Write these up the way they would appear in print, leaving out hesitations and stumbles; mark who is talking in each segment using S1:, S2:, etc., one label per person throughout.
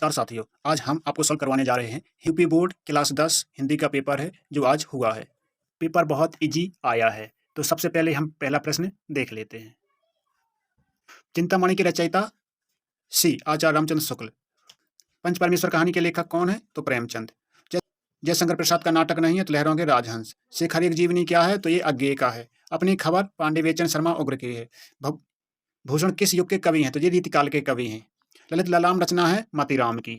S1: नमस्कार साथियों, आज हम आपको सॉल्व करवाने जा रहे हैं यूपी बोर्ड क्लास 10 हिंदी का पेपर है जो आज हुआ है। पेपर बहुत इजी आया है। तो सबसे पहले हम पहला प्रश्न देख लेते हैं। चिंतामणि के रचयिता सी आचार्य रामचंद्र शुक्ल। पंच परमेश्वर कहानी के लेखक कौन है? तो प्रेमचंद। जयशंकर प्रसाद का नाटक नहीं है तो लहरों के राजहंस। शेखर एक जीवनी क्या है? तो ये अज्ञेय का है। अपनी खबर पांडे बेचन शर्मा उग्र की है। भूषण किस युग के कवि हैं? तो ये रीतिकाल के कवि हैं। ललित ललाम रचना है मतीराम की।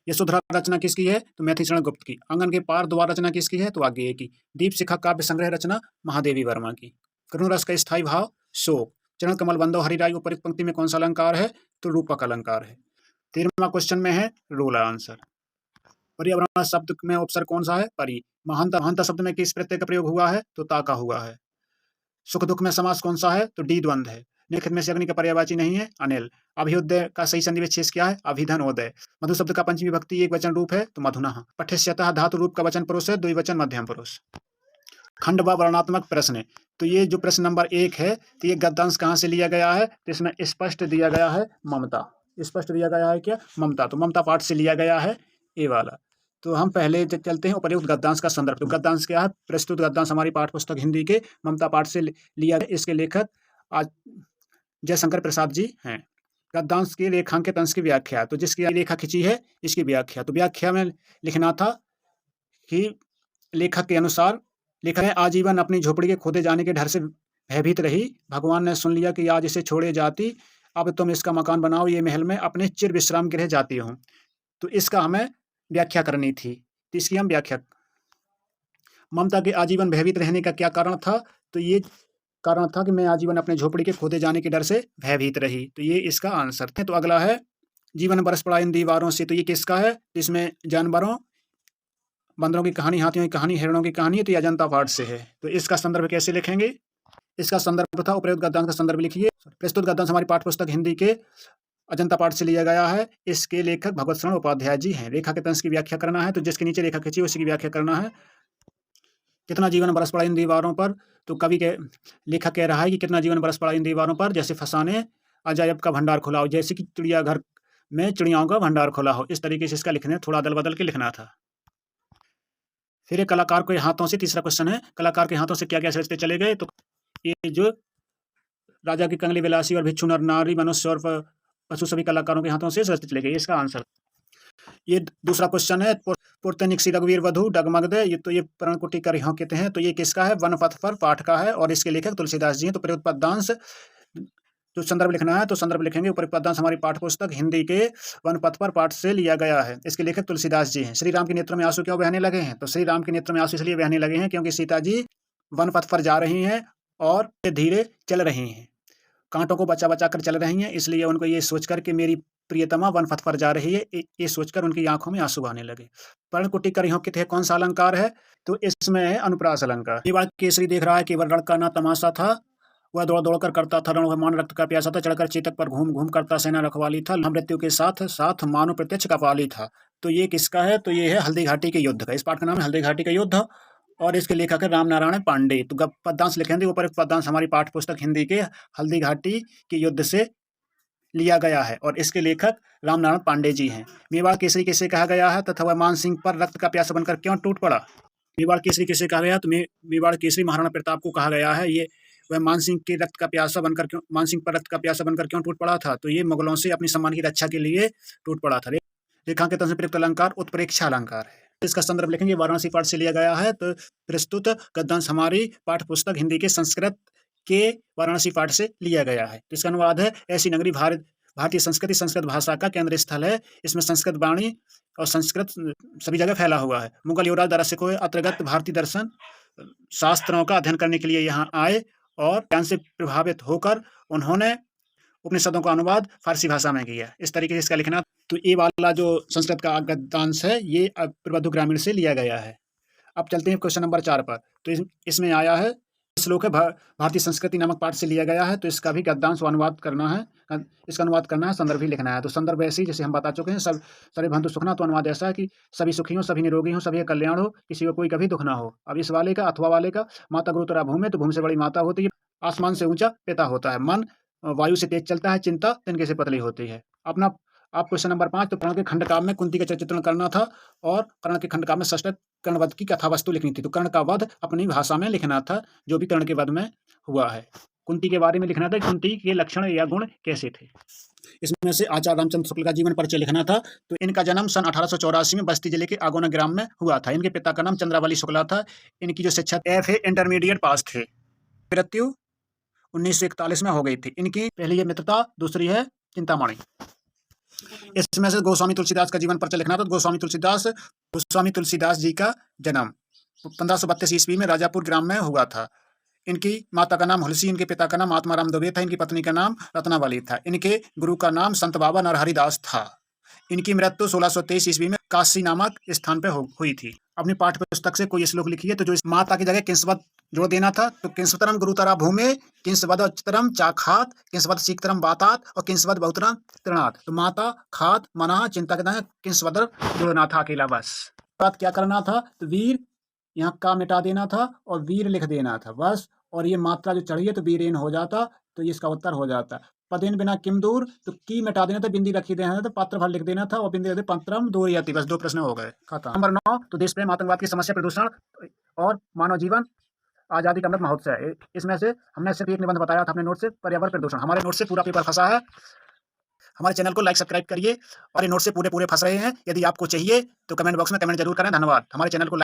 S1: यशोधरा रचना किसकी है? तो मैथिलीशरण गुप्त की। आंगन के पार द्वार रचना किसकी है? तो अज्ञेय की। दीप शिखा काव्य संग्रह रचना महादेवी वर्मा की। करुण रस का स्थायी भाव शोक। चरण कमल बंदो हरिराई उपरिक्त पंक्ति में कौन सा अलंकार है? तो रूपक अलंकार है। 13वां क्वेश्चन में है रोल आंसर। पर्यावरण शब्द में उपसर्ग कौन सा है? परि। महानता महानता शब्द में किस प्रत्यय का प्रयोग हुआ है? तो ता का हुआ है। सुख दुख में समास कौन सा है? तो डी द्वंद्व है। निखित में से अग्नि का पर्यायवाची नहीं है अनिल। अभियोदय का सही संधि विच्छेद क्या है? अभिधनोदय। मधु शब्द का पंचमी विभक्ति एक वचन रूप है तो मधुनः। पठ्यस्यतः धातु रूप का वचन पुरुष है, द्विवचन मध्यम पुरुष। खंड व वर्णात्मक प्रश्न। तो ये जो प्रश्न नंबर 1 है तो ये गद्यांश कहाँ से लिया गया है? तो इसमें स्पष्ट दिया गया है ममता। स्पष्ट दिया गया है क्या? ममता। तो ममता पाठ से लिया गया है ये वाला। तो हम पहले चलते हैं उपर्युक्त गद्यांश का संदर्भ। तो गद्यांश क्या है? प्रस्तुत गद्यांश हमारी पाठ्य पुस्तक हिंदी के ममता पाठ से लिया गया। इसके लेखक आज जयशंकर प्रसाद जी हैं। गद्यांश के रेखांकित अंश की व्याख्या। तो जिसकी रेखा खींची है इसकी व्याख्या। तो व्याख्या में लिखना था कि लेखक के अनुसार लिखा है, आजीवन अपनी झोपड़ी के खोदे जाने के डर से भयभीत रही। भगवान ने सुन लिया कि आज इसे छोड़े जाती। अब तुम इसका मकान बनाओ, ये महल में अपने चिर विश्राम गृह जाती हूँ। तो इसका हमें व्याख्या करनी थी। तो इसकी हम व्याख्या। ममता के आजीवन भयभीत रहने का क्या कारण था? तो ये कारण था कि मैं आजीवन अपने झोपड़ी के खोदे जाने के डर से भयभीत रही। तो ये इसका आंसर था। तो अगला है जीवन बरस पड़ा इन दीवारों से। तो ये किसका है? इसमें जानवरों, बंदरों की कहानी, हाथियों की कहानी, हिरणों की कहानी। तो ये अजंता पाठ से है। तो इसका संदर्भ कैसे लिखेंगे? इसका संदर्भ था उपर्युक्त गद्यांश का संदर्भ लिखिए। प्रस्तुत गद्यांश हमारी पाठ्य पुस्तक हिंदी के अजंता पाठ से लिया गया है। इसके लेखक भगवत शरण उपाध्याय जी हैं। रेखा के तंश की व्याख्या करना है। तो जिसके नीचे रेखा खींची उसी की व्याख्या करना है। कितना जीवन बरस पड़ा इन दीवारों पर? तो कवि के लेखक कह रहा है कि कितना जीवन बरस पड़ा इन दीवारों पर, जैसे फसाने अजायब का भंडार खुला हो, जैसे कि चिड़ियाघर में चिड़ियाओं का भंडार खुला हो। इस तरीके से इसका लिखने थोड़ा अदल बदल के लिखना था। फिर एक कलाकार के हाथों से, तीसरा क्वेश्चन है, कलाकार के हाथों से क्या क्या सृजते चले गए? तो ये जो राजा की कंगली विलासी और भिक्षु नर नारी मनुष्य और पशु सभी कलाकारों के हाथों से सृजते चले गए। इसका आंसर। ये दूसरा क्वेश्चन है, पुरतनिक सी रघुवीर वधु डगमगदे। ये तो ये प्रणकुटी कर कहते हैं। तो ये किसका है? वन पथ पर पाठ का है और इसके लेखक तुलसीदास जी हैं। तो प्रयुक्त पद्यांश जो संदर्भ लिखना है तो संदर्भ लिखेंगे उपर्युक्त पद्यांश हमारी पाठ्य पुस्तक हिंदी के वन पथ पर पाठ से लिया गया है। इसके लेखक तुलसीदास जी हैं। श्री राम के नेत्रों में आंसू क्यों बहने लगे हैं? तो श्री राम के नेत्रों में आंसू इसलिए बहने लगे हैं क्योंकि सीता जी वन पथ पर जा रही हैं और धीरे चल रही हैं, कांटों को बचा बचा कर चल रही हैं। इसलिए उनको ये सोचकर कि मेरी प्रियतमा वन पथ पर जा रही है, ये सोचकर उनकी आंखों में आंसू बहने लगे। पर्णकुटी कर कित कौन सा अलंकार है? तो इसमें है अनुप्रास अलंकार। ये बात केसरी देख रहा है कि वह लड़का ना तमाशा था, वह दौड़ दौड़ कर करता था रण रक्त का प्यासा था, चढ़कर चेतक पर घूम घूम करता सेना रखवाली था, मृत्यु के साथ साथ मानो प्रत्यक्ष कपाली था। तो ये किसका है? तो ये है हल्दी घाटी के युद्ध का। इस पाठ का नाम है हल्दी घाटी का युद्ध और इसके लेखक है राम नारायण पांडे। तो पद्यांश लिखेंगे उपर्युक्त पद्यांश हमारी पाठ्य पुस्तक हिंदी के हल्दी घाटी के युद्ध से लिया गया है और इसके लेखक राम नारायण पांडे जी हैं। मेवाड़ केसरी किसे कहा गया है? तथा वह मान सिंह पर रक्त का प्यासा बनकर क्यों टूट पड़ा? मेवाड़ केसरी किसे कहा गया? तो मेवाड़ केसरी महाराणा प्रताप को कहा गया है। ये वह मान सिंह के रक्त का प्यासा बनकर क्यों, मान सिंह पर रक्त का प्यासा बनकर क्यों टूट पड़ा था? तो ये मुगलों से अपनी सम्मान की रक्षा के लिए टूट पड़ा था। रेखांकित से प्रयुक्त अलंकार उत्प्रेक्षा अलंकार है। इसका संदर्भ लिखेंगे वाराणसी पाठ से लिया गया है। तो प्रस्तुत गद्यांश हमारी पाठ्य पुस्तक हिंदी के संस्कृत के वाराणसी पाठ से लिया गया है। तो इसका अनुवाद है, ऐसी नगरी भारतीय संस्कृति संस्कृत भाषा का केंद्र स्थल है। इसमें संस्कृत वाणी और संस्कृत सभी जगह फैला हुआ है। मुगल युवराज दरसिकों अंतर्गत भारतीय दर्शन शास्त्रों का अध्ययन करने के लिए यहाँ आए और ज्ञान से प्रभावित होकर उन्होंने उपनिषदों का अनुवाद फारसी भाषा में किया। इस तरीके से इसका लिखना। तो ये वाला जो संस्कृत का गद्यांश है ये प्रबुद्ध ग्रामीण से लिया गया है। अब चलते हैं क्वेश्चन नंबर 4 पर। तो इसमें आया है श्लोक है भारतीय संस्कृति नामक पाठ से लिया गया है। तो इसका भी गद्यांश अनुवाद करना है, इसका अनुवाद करना है, संदर्भ भी लिखना है। तो संदर्भ ऐसी जैसे हम बता चुके हैं, सब सर्वे भवन्तु सुखिनः। तो अनुवाद ऐसा है कि सभी सुखी हो, सभी निरोगी हो, सभी का कल्याण हो, किसी को कोई कभी दुख ना हो। अब इस वाले का अथवा वाले का, माता गुरुतरा भूमि, तो भूमि से बड़ी माता होती है, आसमान से ऊंचा पिता होता है, मन वायु से तेज चलता है, चिंता तिनके से पतली होती है, अपना आप क्वेश्चन नंबर 5 तो कर्ण के खंडकाव्य में कुंती का चरित्र करना था और कर्ण के खंडकाव्य में षष्ठ कर्णवध की कथावस्तु लिखनी थी। तो कर्ण का वध अपनी भाषा में लिखना था, जो भी कर्ण के वध में हुआ है। कुंती के बारे में लिखना था, कुंती के लक्षण या गुण कैसे थे। इसमें से आचार्य रामचंद्र शुक्ल का जीवन परिचय लिखना था। तो इनका जन्म सन 1884 में बस्ती जिले के आगोना ग्राम में हुआ था। इनके पिता का नाम चंद्रावली शुक्ला था। इनकी जो शिक्षा FA इंटरमीडिएट पास थे। मृत्यु 1941 में हो गई थी। इनकी पहली है मित्रता, दूसरी है चिंतामणि। इसमें से गोस्वामी तुलसीदास का जीवन परिचय लिखना था। गोस्वामी तुलसीदास जी का जन्म 1532 ईस्वी में राजापुर ग्राम में हुआ था। इनकी माता का नाम हुलसी, इनके पिता का नाम आत्माराम दुबे था, इनकी पत्नी का नाम रत्नावली था। इनके गुरु का नाम संत बाबा नरहरि दास था। इनकी मृत्यु 1623 ईस्वी में काशी नामक स्थान पर हुई थी। अपनी पाठ्य पुस्तक से कोई श्लोक लिखिए। तो जो इस माता की जगह किंसवत जोड़ देना था। तो किंसवतरम गुरुतरा भूमि, किंसवद उच्चतरम चाखात, किंसवद शीघ्रतरम बातात और किंसवद बहुतरम तृणात। तो माता, खात, मना, चिंता के दाएं किंसवदर जोड़ना था अकेला बस। बात क्या करना था, तो वीर यहाँ का मिटा देना था और वीर लिख देना था बस। और ये मात्रा जो चढ़िए तो वीरेन हो जाता, तो ये इसका उत्तर हो जाता। पदेन बिना किम दूर, तो की मिटा देना था, बिंदी रखी देना था, तो पात्र फल लिख देना था और बिंदी रख पत्रम दूर याति। बस 2 प्रश्न हो गए, खत्म। नंबर 9 तो देश प्रेम, आतंकवाद की समस्या, प्रदूषण और मानव जीवन, आजादी का अमृत महोत्सव है। इसमें से हमने सिर्फ एक निबंध बताया था अपने नोट से, पर्यावरण प्रदूषण। हमारे नोट से पूरा पेपर फंसा है। हमारे चैनल को लाइक सब्सक्राइब करिए और ये नोट से पूरे फंस रहे हैं। यदि आपको चाहिए तो कमेंट बॉक्स में कमेंट जरूर करें। धन्यवाद। हमारे चैनल को